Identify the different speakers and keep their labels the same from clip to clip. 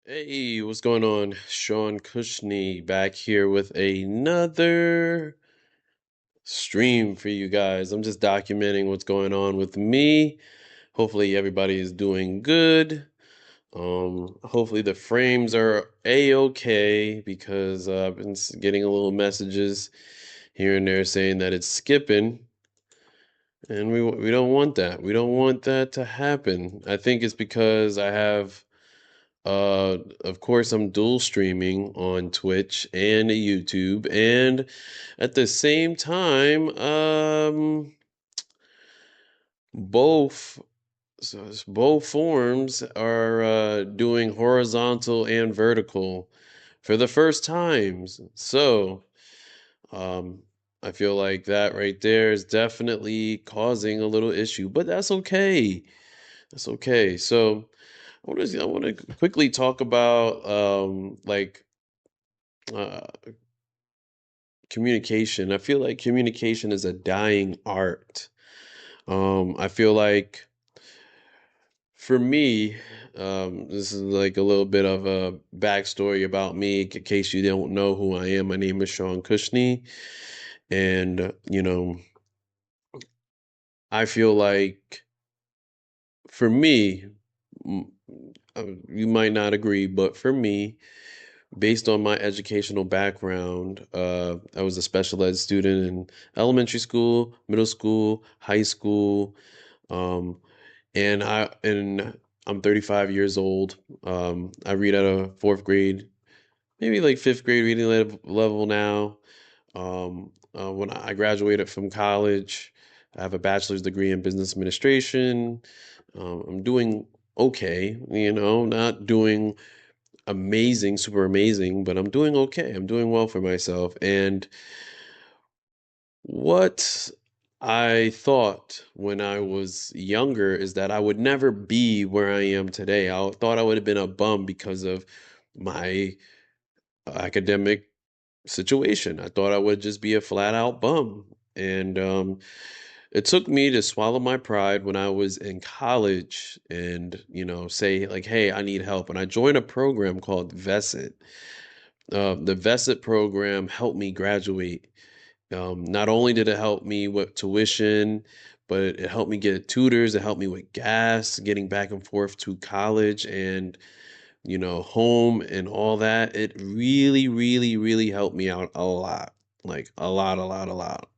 Speaker 1: Hey, what's going on? Sean Cushney back here with another stream for you guys. I'm just documenting what's going on with me. Hopefully everybody is doing good. Hopefully the frames are a-okay because I've been getting a little messages here and there saying that it's skipping, and we don't want that. We don't want that to happen. I think it's because I have of course, I'm dual streaming on Twitch and YouTube, and at the same time, both both forms are doing horizontal and vertical for the first times. So, um, I feel like that right there is definitely causing a little issue, but that's okay. That's okay. So, I want to quickly talk about uh, communication. I feel like communication is a dying art. I feel like for me, this is like a little bit of a backstory about me in case you don't know who I am. My name is Sean Cushney, and I feel like for me, mm, you might not agree, but for me, based on my educational background, I was a special ed student in elementary school, middle school, high school, um, and I'm 35 years old. I read at a fourth grade, maybe like fifth grade reading level now. When I graduated from college, I have a bachelor's degree in business administration. I'm doing okay, not doing amazing, super amazing, but I'm doing okay. I'm doing well for myself. And what I thought when I was younger is that I would never be where I am today. I thought I would have been a bum because of my academic situation. I thought I would just be a flat out bum. And it took me to swallow my pride when I was in college and, say, like, hey, I need help. And I joined a program called VESIT. The VESIT program helped me graduate. Not only did it help me with tuition, but it helped me get tutors. It helped me with gas, getting back and forth to college and, home and all that. It really, really, really helped me out a lot. Like a lot, a lot, a lot.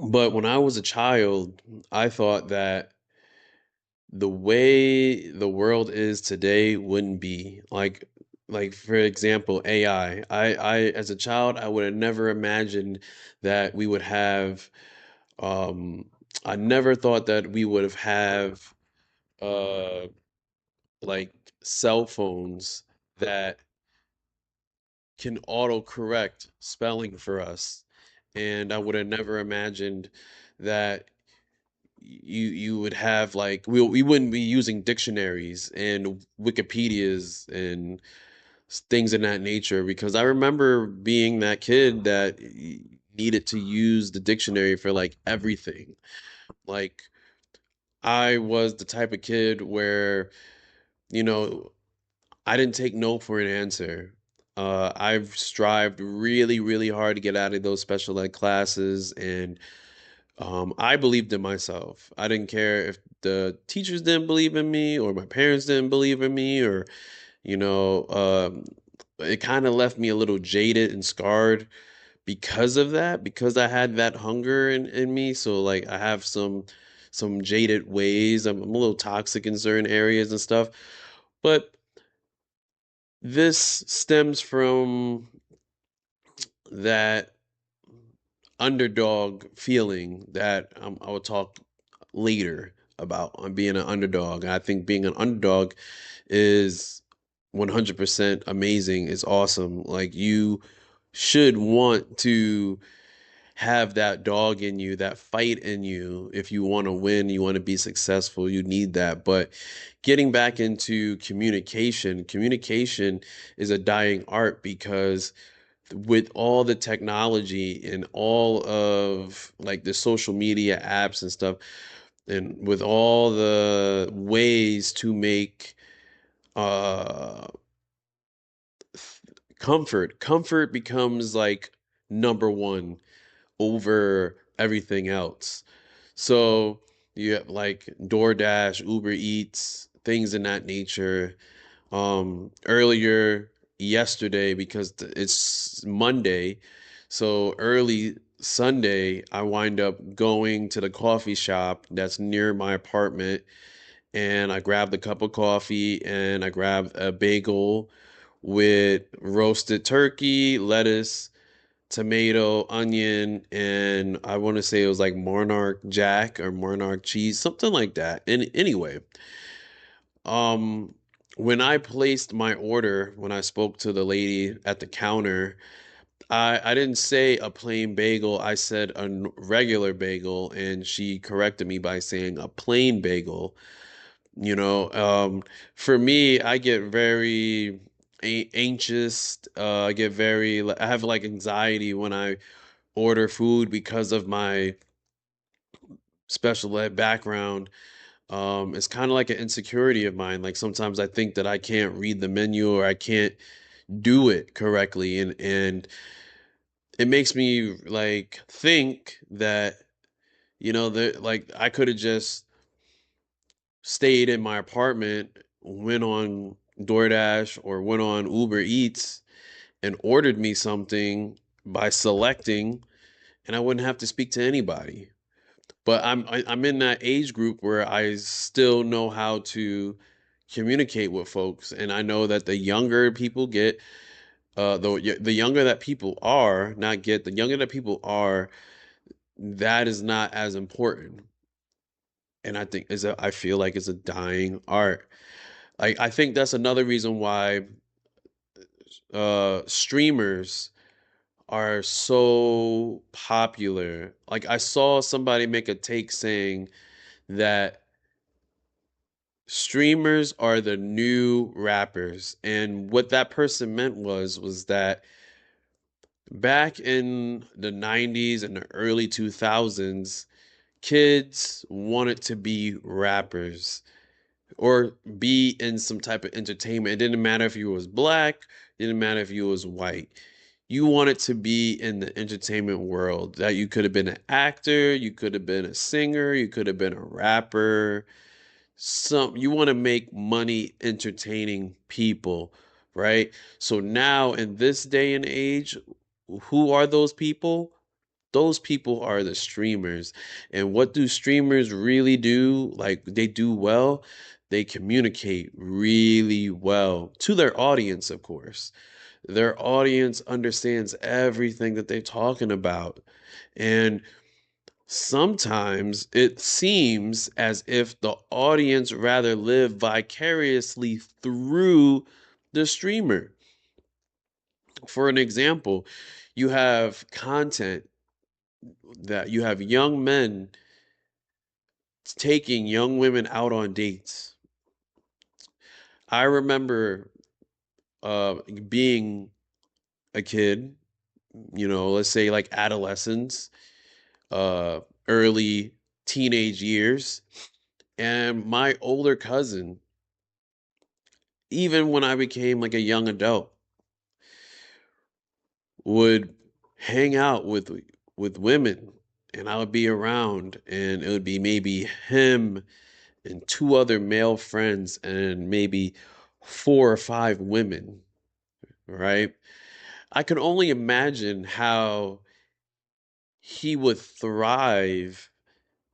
Speaker 1: But when I was a child, I thought that the way the world is today wouldn't be like for example AI. I as a child I would have never imagined that we would have um I never thought that we would have uh like cell phones that can autocorrect spelling for us, and I would have never imagined that you would have like we wouldn't be using dictionaries and Wikipedias and things in that nature, because I remember being that kid that needed to use the dictionary for like everything. Like I was the type of kid where, you know, I didn't take no for an answer. I've strived really, really hard to get out of those special ed classes, and I believed in myself. I didn't care if the teachers didn't believe in me or my parents didn't believe in me, or, you know, um, it kind of left me a little jaded and scarred because of that, because I had that hunger in me. So like I have some jaded ways. I'm a little toxic in certain areas and stuff. But this stems from that underdog feeling that I will talk later about on being an underdog. I think being an underdog is 100% amazing. It's awesome. Like you should want to have that dog in you, that fight in you. If you want to win, you want to be successful, you need that. But getting back into communication, communication is a dying art because with all the technology and all of like the social media apps and stuff, and with all the ways to make uh comfort becomes like number one over everything else. So you have like DoorDash, Uber Eats, things in that nature. Earlier yesterday, because it's Monday, so early Sunday, I wind up going to the coffee shop that's near my apartment, and I grabbed a cup of coffee and I grabbed a bagel with roasted turkey, lettuce, tomato, onion, and I want to say it was like Monarch Jack or Monarch cheese, something like that. And anyway, um, when I placed my order, when I spoke to the lady at the counter, I didn't say a plain bagel. I said a regular bagel, and she corrected me by saying a plain bagel. You know, for me, I get very anxious. I get very, I have like anxiety when I order food because of my special ed background. It's kind of like an insecurity of mine. Like sometimes I think that I can't read the menu or I can't do it correctly, and it makes me like think that that like I could have just stayed in my apartment, went on DoorDash or went on Uber Eats and ordered me something by selecting, and I wouldn't have to speak to anybody. But I'm in that age group where I still know how to communicate with folks, and I know that the younger people get, the younger that people are, not get, the younger that people are, that is not as important. And I feel like it's a dying art. I think that's another reason why streamers are so popular. Like I saw somebody make a take saying that streamers are the new rappers. And what that person meant was that back in the 90s and the early 2000s, kids wanted to be rappers or be in some type of entertainment. It didn't matter if you was black, it didn't matter if you was white. You wanted to be in the entertainment world. That you could have been an actor, you could have been a singer, you could have been a rapper. You want to make money entertaining people, right? So now in this day and age, who are those people? Those people are the streamers. And what do streamers really do? Like they do well. They communicate really well to their audience, of course. Their audience understands everything that they're talking about. And sometimes it seems as if the audience rather live vicariously through the streamer. For an example, you have content that you have young men taking young women out on dates. I remember being a kid, let's say like adolescence, uh, early teenage years, and my older cousin, even when I became like a young adult, would hang out with women, and I would be around, and it would be maybe him and two other male friends and maybe four or five women, right? I can only imagine how he would thrive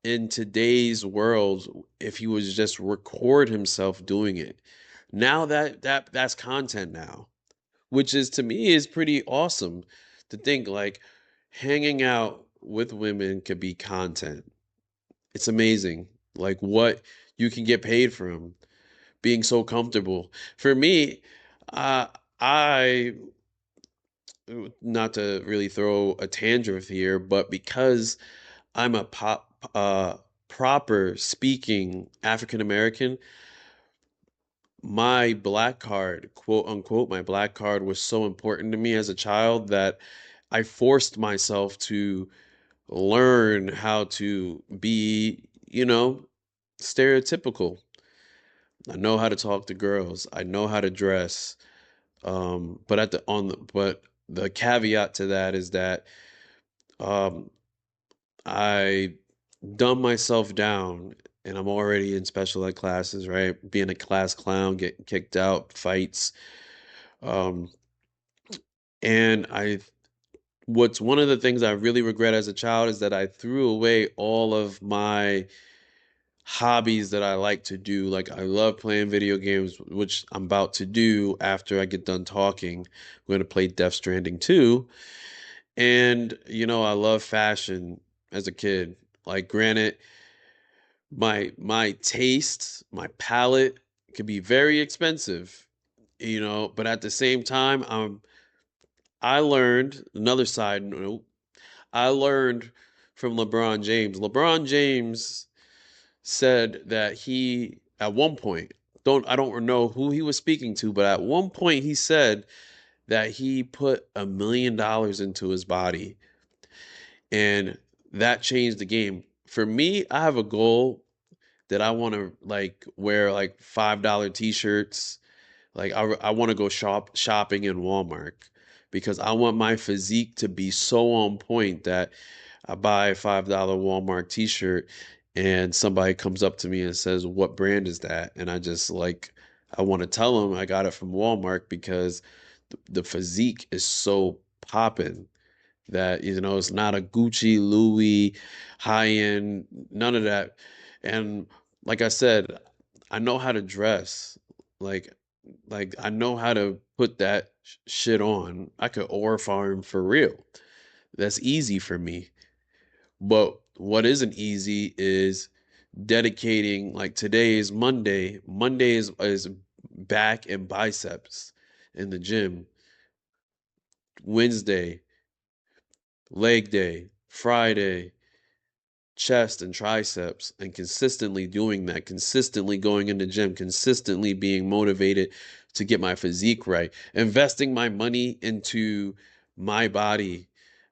Speaker 1: in today's world if he was just record himself doing it. Now that's content now, which is to me is pretty awesome to think like hanging out with women could be content. It's amazing like what you can get paid from being so comfortable. For me, I not to really throw a tangent here, but because I'm a proper speaking African American, my black card, quote unquote, my black card was so important to me as a child that I forced myself to learn how to be, stereotypical. I know how to talk to girls. I know how to dress. But but the caveat to that is that um, I dumb myself down and I'm already in special ed classes, right? Being a class clown, getting kicked out, fights. Um, and what's one of the things I really regret as a child is that I threw away all of my hobbies that I like to do. Like I love playing video games, which I'm about to do after I get done talking. I'm going to play Death Stranding 2. And I love fashion as a kid. Like granted, my taste, my palate could be very expensive, but at the same time, I learned another side note. I learned from LeBron James. LeBron James said that he at one point, don't I don't know who he was speaking to, but at one point he said that he put $1 million into his body, and that changed the game. For me, I have a goal that I want to like wear like $5 t-shirts. Like I want to go shopping in Walmart because I want my physique to be so on point that I buy a $5 Walmart t-shirt and somebody comes up to me and says, "What brand is that?" And I just like I want to tell them I got it from Walmart because the physique is so popping that it's not a Gucci, Louis, high end, none of that. And like I said, I know how to dress. Like I know how to put that shit on. I could ore farm for real. That's easy for me. But what isn't easy is dedicating, like today is Monday. Monday is back and biceps in the gym. Wednesday, leg day. Friday, chest and triceps, and consistently doing that, consistently going in the gym, consistently being motivated to get my physique right, investing my money into my body.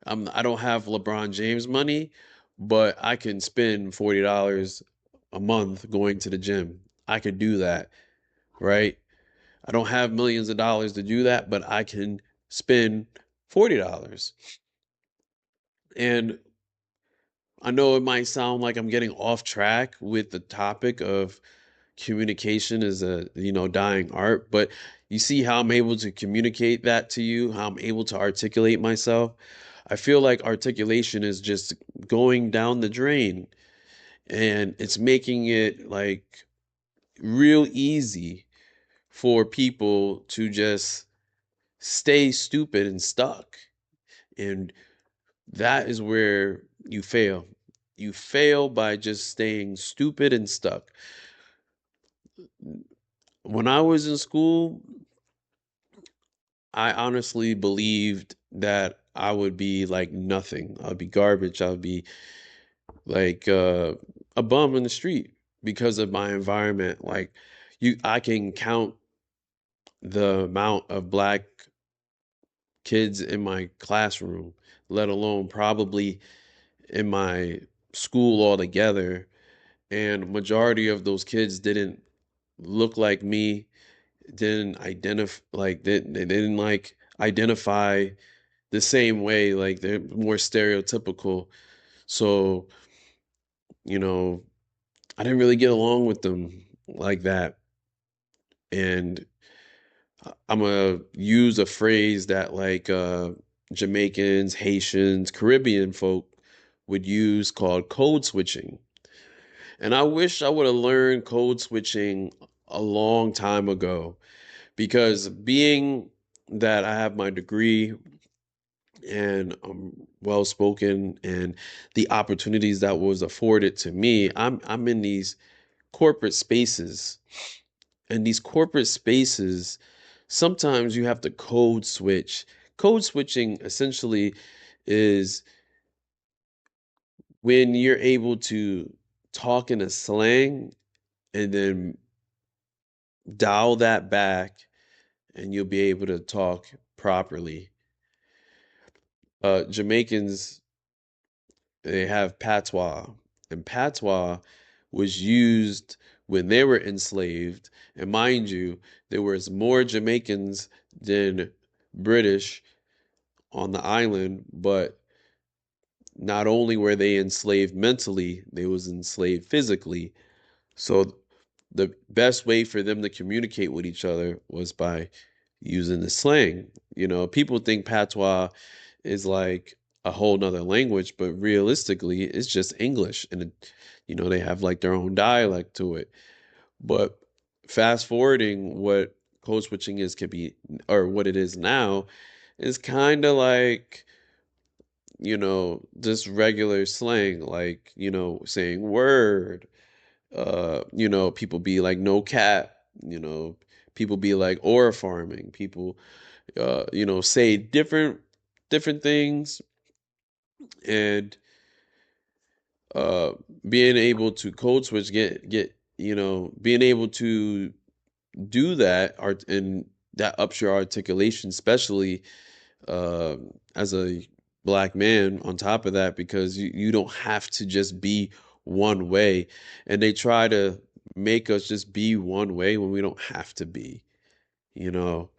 Speaker 1: I don't have LeBron James money, but I can spend $40 a month going to the gym. I could do that, right? I don't have millions of dollars to do that, but I can spend $40. And I know it might sound like I'm getting off track with the topic of communication is a, dying art, but you see how I'm able to communicate that to you, how I'm able to articulate myself. I feel like articulation is just going down the drain and it's making it like real easy for people to just stay stupid and stuck. And that is where you fail. You fail by just staying stupid and stuck. When I was in school, I honestly believed that I would be like nothing. I would be garbage. I would be like a bum in the street because of my environment. Like I can count the amount of black kids in my classroom, let alone probably in my school altogether. And majority of those kids didn't look like me, didn't identify like they didn't like identify the same way, like they're more stereotypical. So, you know, I didn't really get along with them like that. And I'm gonna use a phrase that like Jamaicans, Haitians, Caribbean folk would use called code switching. And I wish I would have learned code switching a long time ago because being that I have my degree and I'm well spoken and the opportunities that was afforded to me, I'm in these corporate spaces. And these corporate spaces, sometimes you have to code switch. Code switching essentially is when you're able to talk in a slang and then dial that back and you'll be able to talk properly. Jamaicans, they have patois, and patois was used when they were enslaved. And mind you, there was more Jamaicans than British on the island, but not only were they enslaved mentally, they was enslaved physically. So the best way for them to communicate with each other was by using the slang. People think patois is like a whole nother language, but realistically, it's just English, and they have like their own dialect to it. But fast forwarding, what code switching is could be, or what it is now, is kind of like just regular slang, like saying word. People be like no cat. People be like ore farming. People say different things, and uh being able to code switch, get being able to do that art, and that ups your articulation, especially as a black man on top of that, because you don't have to just be one way, and they try to make us just be one way when we don't have to be, you know,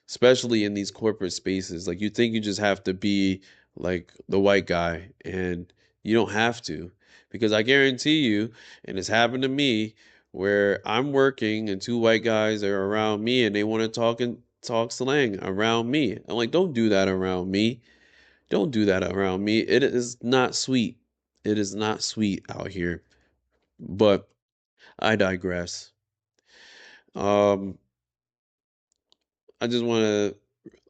Speaker 1: especially in these corporate spaces. Like, you think you just have to be like the white guy, and you don't have to, because I guarantee you, and it's happened to me, where I'm working and two white guys are around me and they want to talk slang around me. I'm like, don't do that around me. Don't do that around me. It is not sweet. It is not sweet out here. But I digress. Um, I just want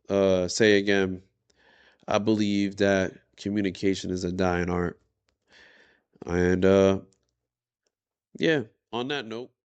Speaker 1: to say again, I believe that communication is a dying art. And yeah, on that note,